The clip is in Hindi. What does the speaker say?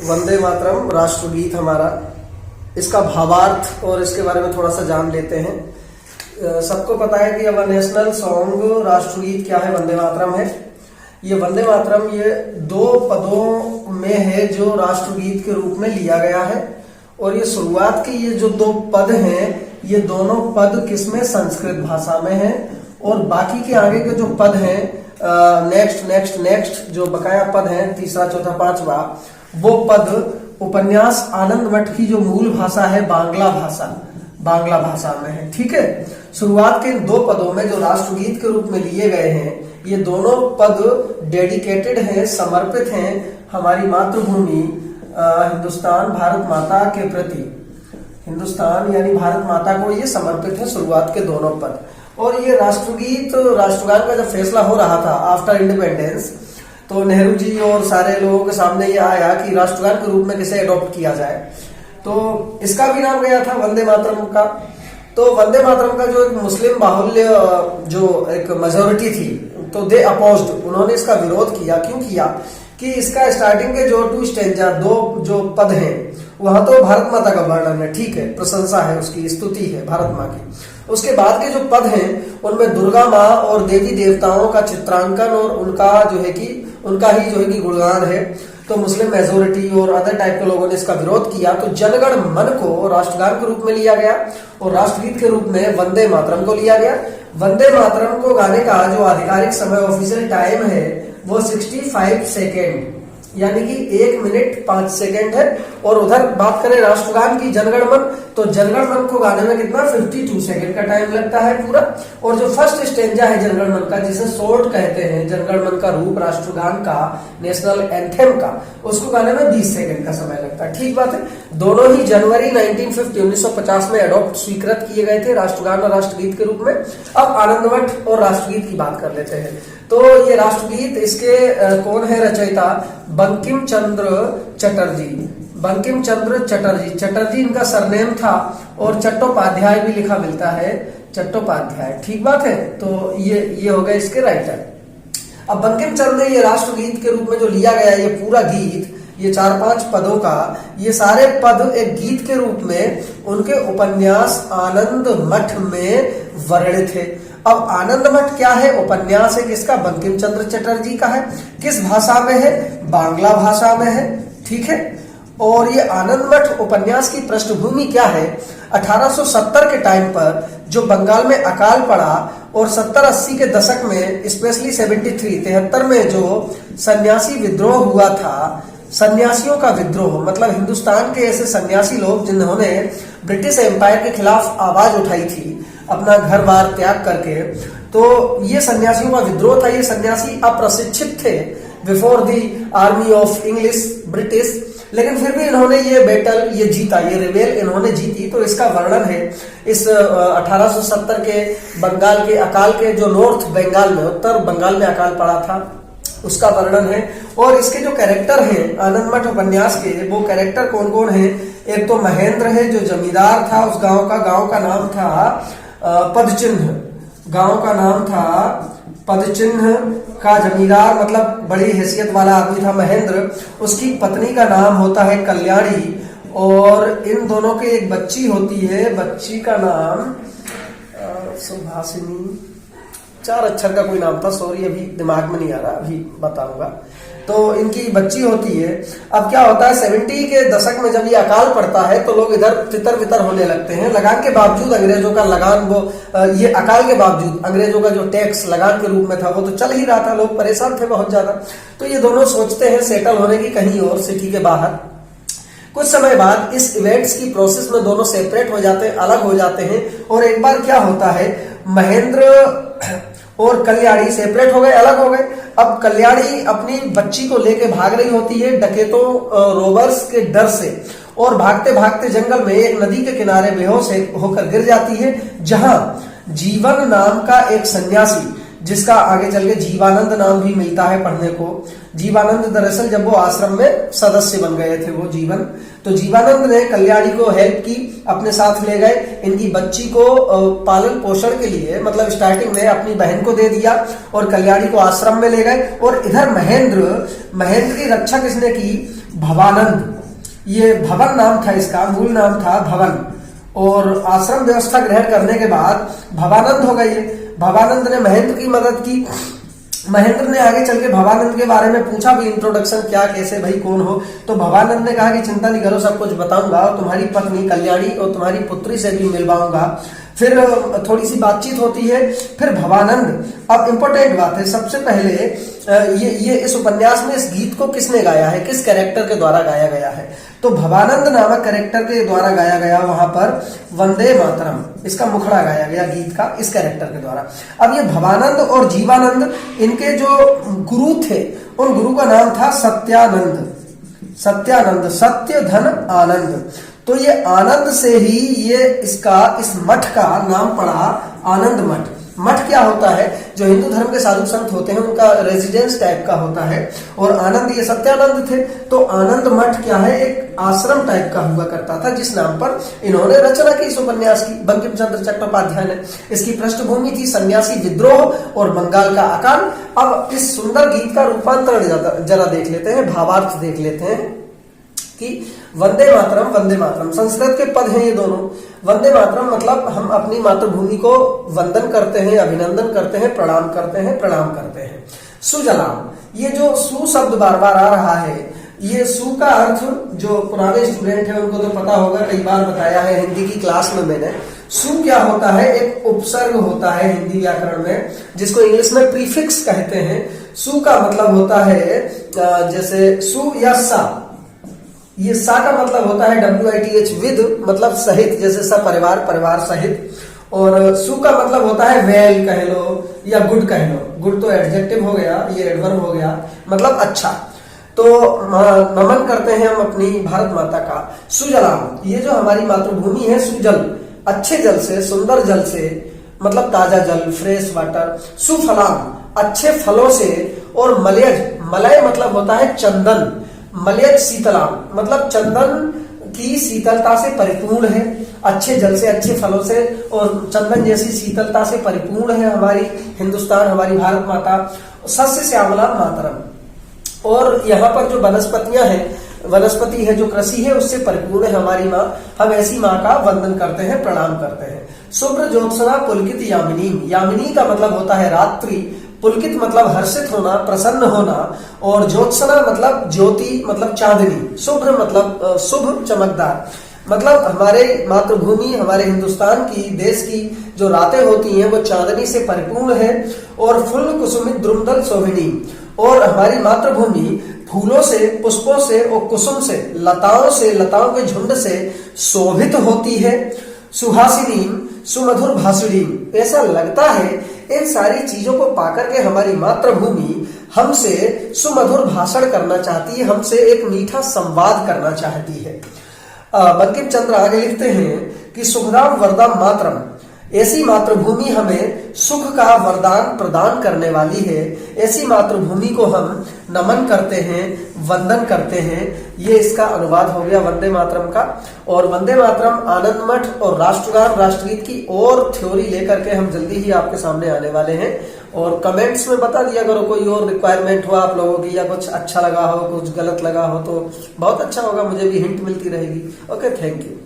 वंदे मातरम राष्ट्रगीत हमारा, इसका भावार्थ और इसके बारे में थोड़ा सा जान लेते हैं। सबको पता है कि अब नेशनल सॉन्ग राष्ट्रगीत क्या है, वंदे मातरम है। ये वंदे मातरम ये 2 पदों में है जो राष्ट्रगीत के रूप में लिया गया है। और ये शुरुआत के ये जो 2 पद हैं, ये दोनों पद किसमें, संस्कृत भाषा में है। और बाकी के आगे के जो पद हैं, नेक्स्ट नेक्स्ट नेक्स्ट जो बकाया पद हैं, तीसरा चौथा पांचवा, वो पद उपन्यास आनंद मठ की जो मूल भाषा है बांग्ला भाषा में है। ठीक है, शुरुआत के इन 2 पदों में जो राष्ट्रगीत के रूप में लिए गए हैं, ये दोनों पद डेडिकेटेड हैं, समर्पित हैं हमारी मातृभूमि हिंदुस्तान भारत माता के प्रति। हिंदुस्तान यानी भारत माता को ये समर्पित है शुरुआत के दोनों पद। और ये राष्ट्रगीत, राष्ट्रगान का जब फैसला हो रहा था आफ्टर इंडिपेंडेंस, तो नेहरू जी और सारे लोगों के सामने ये आया कि राष्ट्रगान के रूप में किसे अडॉप्ट किया जाए। तो इसका भी नाम गया था वंदे मातरम का। तो वंदे मातरम का जो एक मुस्लिम बाहुल्य जो एक मेजोरिटी थी, तो दे अपोज्ड, उन्होंने इसका विरोध किया। क्यों किया कि इसका स्टार्टिंग के जो 2 स्टेंजा, 2 जो पद हैं, वहां तो भारत माता का वर्णन है, ठीक है, प्रशंसा है, उसकी स्तुति है भारत माँ की। उसके बाद के जो पद हैं उनमें दुर्गा माँ और देवी देवताओं का चित्रांकन और उनका जो है कि उनका ही जो है कि गुणगान है। तो मुस्लिम मेजोरिटी और अदर टाइप के लोगों ने इसका विरोध किया। तो जनगण मन को राष्ट्रगान के रूप में लिया गया और राष्ट्रगीत के रूप में वंदे मातरम को लिया गया। वंदे मातरम को गाने का जो आधिकारिक समय, ऑफिशियल टाइम है, वो 65 सेकेंड यानी कि 1 मिनट 5 सेकेंड है। और उधर बात करें राष्ट्रगान की, जनगण मन, तो जनगण मन को गाने में कितना 52 सेकेंड का टाइम लगता है पूरा। और जो फर्स्ट स्टेंजा है जनगण मन का, जिसे शॉर्ट कहते हैं, जनगण मन का रूप राष्ट्रगान का, नेशनल एंथेम का, उसको गाने में 20 सेकेंड का समय लगता है। ठीक बात है। दोनों ही जनवरी 1950 में अडॉप्ट, स्वीकृत किए गए थे राष्ट्रगान और राष्ट्रगीत के रूप में। अब आनंद मठ और राष्ट्रगीत की बात कर लेते हैं। तो ये राष्ट्रगीत, इसके कौन है रचयिता, बंकिम चंद्र चटर्जी। बंकिम चंद्र चटर्जी, चटर्जी इनका सरनेम था। और चट्टोपाध्याय भी लिखा मिलता है, चट्टोपाध्याय। ठीक बात है। तो ये हो गए इसके राइटर। अब बंकिम चंद्र ने ये राष्ट्रगीत के रूप में जो लिया गया ये पूरा गीत, ये 4-5 पदों का, ये सारे पद एक गीत के रूप में उनके उपन्यास आनंद मठ में वर्णित है। अब आनंद मठ क्या है, उपन्यास है किसका, बंकिम चंद्र चटर्जी का है। किस भाषा में है, बांग्ला भाषा में है। ठीक है। और ये आनंद मठ उपन्यास की पृष्ठभूमि क्या है, 1870 के टाइम पर जो बंगाल में अकाल पड़ा और 70-80 के दशक में, स्पेशली 73 में जो सन्यासी विद्रोह हुआ था, सन्यासियों का विद्रोह, मतलब हिंदुस्तान के ऐसे सन्यासी लोग जिन्होंने ब्रिटिश एम्पायर के खिलाफ आवाज उठाई थी अपना घर बार त्याग करके, तो ये सन्यासियों का विद्रोह था। ये सन्यासी अप्रशिक्षित थे before the army of English, British, लेकिन फिर भी इन्होंने ये बैटल ये जीता, ये रिबेल इन्होंने जीती। तो इसका वर्णन है इस 1870 के बंगाल के अकाल के, जो नॉर्थ बंगाल में, उत्तर बंगाल में अकाल पड़ा था, उसका वर्णन है। और इसके जो कैरेक्टर हैं आनंद मठ उपन्यास के, वो कैरेक्टर कौन कौन है, एक तो महेंद्र है जो जमींदार था उस गांव का नाम था पदचिन्ह, गांव का नाम था पदचिन्ह का जमींदार, मतलब बड़ी हैसियत वाला आदमी था महेंद्र। उसकी पत्नी का नाम होता है कल्याणी और इन दोनों की एक बच्ची होती है, बच्ची का नाम सुभाषिनी, 4 अक्षर का कोई नाम था, सॉरी अभी दिमाग में नहीं आ रहा, अभी बताऊंगा। तो इनकी बच्ची होती है। अब क्या होता है, 70 के दशक में जब ये अकाल पड़ता है तो लोग इधर तितर बितर होने लगते हैं। लगान के बावजूद अंग्रेजों का लगान, वो ये अकाल के बावजूद अंग्रेजों का जो टैक्स लगान के रूप में था वो तो चल ही रहा था, लोग परेशान थे बहुत ज्यादा। तो ये दोनों सोचते हैं सेटल होने की कहीं और, सिटी के बाहर। कुछ समय बाद इस इवेंट्स की प्रोसेस में दोनों सेपरेट हो जाते हैं, अलग हो जाते हैं। और एक बार क्या होता है, महेंद्र और कल्याणी सेपरेट हो गए, अलग हो गए। अब कल्याणी अपनी बच्ची को लेके भाग रही होती है डकैतों, रोबर्स के डर से, और भागते भागते जंगल में एक नदी के किनारे बेहोश होकर गिर जाती है, जहां जीवन नाम का एक सन्यासी, जिसका आगे चल के जीवानंद नाम भी मिलता है पढ़ने को। जीवानंद दरअसल जब वो आश्रम में सदस्य बन गए थे वो जीवन, तो जीवानंद ने कल्याणी को हेल्प की, अपने साथ ले गए। इनकी बच्ची को पालन पोषण के लिए, मतलब स्टार्टिंग में अपनी बहन को दे दिया और कल्याणी को आश्रम में ले गए। और इधर महेंद्र की रक्षा किसने की, भवानंद, ये भवन नाम था इसका, मूल नाम था भवन, और आश्रम व्यवस्था ग्रहण करने के बाद भवानंद हो गए। भवानंद ने महेंद्र की मदद की। महेंद्र ने आगे चल के भवानंद के बारे में पूछा भी, इंट्रोडक्शन क्या, कैसे, भाई कौन हो। तो भवानंद ने कहा कि चिंता नहीं करो, सब कुछ बताऊंगा और तुम्हारी पत्नी कल्याणी और तुम्हारी पुत्री से भी मिलवाऊंगा। फिर थोड़ी सी बातचीत होती है। फिर भवानंद, अब इंपॉर्टेंट बात है, सबसे पहले ये इस उपन्यास में इस गीत को किसने गाया है, किस कैरेक्टर के द्वारा गाया गया है? तो भवानंद नामक कैरेक्टर के द्वारा गाया गया वहां पर वंदे मातरम, इसका मुखड़ा गाया गया गीत का इस कैरेक्टर के द्वारा। अब ये भवानंद और जीवानंद, इनके जो गुरु थे, उन गुरु का नाम था सत्यानंद। सत्यानंद, सत्य धन आनंद। तो ये आनंद से ही ये इसका, इस मठ का नाम पड़ा आनंद मठ। मठ क्या होता है? जो हिंदू धर्म के साधु संत होते हैं उनका रेजिडेंस टाइप का होता है। और आनंद, ये सत्यानंद थे, तो आनंद मठ क्या है, एक आश्रम टाइप का हुआ करता था, जिस नाम पर इन्होंने रचना की इस उपन्यास की, बंकिम चंद्र चट्टोपाध्याय ने। इसकी पृष्ठभूमि थी सन्यासी विद्रोह और बंगाल का अकाल। अब इस सुंदर गीत का रूपांतरण जरा देख लेते हैं, भावार्थ देख लेते हैं कि वंदे मातरम, वंदे मातरम संस्कृत के पद हैं ये दोनों। वंदे मातरम मतलब हम अपनी मातृभूमि को वंदन करते हैं, अभिनंदन करते हैं, प्रणाम करते हैं, प्रणाम करते हैं। सुजलाम, ये जो सु शब्द बार बार आ रहा है, ये सु का अर्थ जो पुराने स्टूडेंट हैं उनको तो पता होगा, कई बार बताया है हिंदी की क्लास में मैंने। सु क्या होता है? एक उपसर्ग होता है हिंदी व्याकरण में, जिसको इंग्लिश में प्रीफिक्स कहते हैं। सु का मतलब होता है जैसे सु या सा, ये सा का मतलब होता है WITH, विद मतलब सहित, जैसे सपरिवार, परिवार सहित। और सु का मतलब होता है वेल कह लो या गुड कह लो। गुड तो एडजेक्टिव हो गया, ये एडवर्ब हो गया, मतलब अच्छा। तो नमन करते हैं हम अपनी भारत माता का। सुजलाम, ये जो हमारी मातृभूमि है, सुजल, अच्छे जल से, सुंदर जल से, मतलब ताजा जल, फ्रेश वाटर। सुफलाम, अच्छे फलों से। और मलयज, मलय मतलब होता है चंदन, मलयज शीतलाम मतलब चंदन की शीतलता से परिपूर्ण है। अच्छे जल से, अच्छे फलों से और चंदन जैसी शीतलता से परिपूर्ण है हमारी हिंदुस्तान, हमारी भारत माता। सस्य श्यामला मातरम, और यहाँ पर जो वनस्पतियां हैं, वनस्पति है, जो कृषि है, उससे परिपूर्ण है हमारी माँ। हम ऐसी माँ का वंदन करते हैं, प्रणाम करते हैं। शुभ्र ज्योत्सना पुलकित यामिनी, यामिनी का मतलब होता है रात्रि, पुलकित मतलब हर्षित होना, प्रसन्न होना, और ज्योत्सना मतलब ज्योति, मतलब चांदनी। शुभ्र मतलब शुभ, चमकदार, मतलब हमारे मातृभूमि, हमारे हिंदुस्तान की, देश की जो रातें होती हैं वो चांदनी से परिपूर्ण है। और फुल कुसुमित द्रुमदल शोभिनी, और हमारी मातृभूमि फूलों से, पुष्पों से और कुसुम से, लताओं से, लताओं के झुंड से शोभित होती है। सुहासिनी, सुमधुर भाषिणी, ऐसा लगता है इन सारी चीजों को पाकर के हमारी मातृभूमि हमसे सुमधुर भाषण करना चाहती है, हमसे एक मीठा संवाद करना चाहती है। बंकिम चंद्र आगे लिखते हैं कि सुखदाम वरदाम मातरम, ऐसी मातृभूमि हमें सुख का वरदान प्रदान करने वाली है। ऐसी मातृभूमि को हम नमन करते हैं, वंदन करते हैं। ये इसका अनुवाद हो गया वंदे मातरम का। और वंदे मातरम, आनंद मठ और राष्ट्रगान, राष्ट्रगीत की और थ्योरी लेकर के हम जल्दी ही आपके सामने आने वाले हैं। और कमेंट्स में बता दिया करो कोई और रिक्वायरमेंट हो आप लोगों की, या कुछ अच्छा लगा हो, कुछ गलत लगा हो, तो बहुत अच्छा होगा, मुझे भी हिंट मिलती रहेगी। Okay, thank you.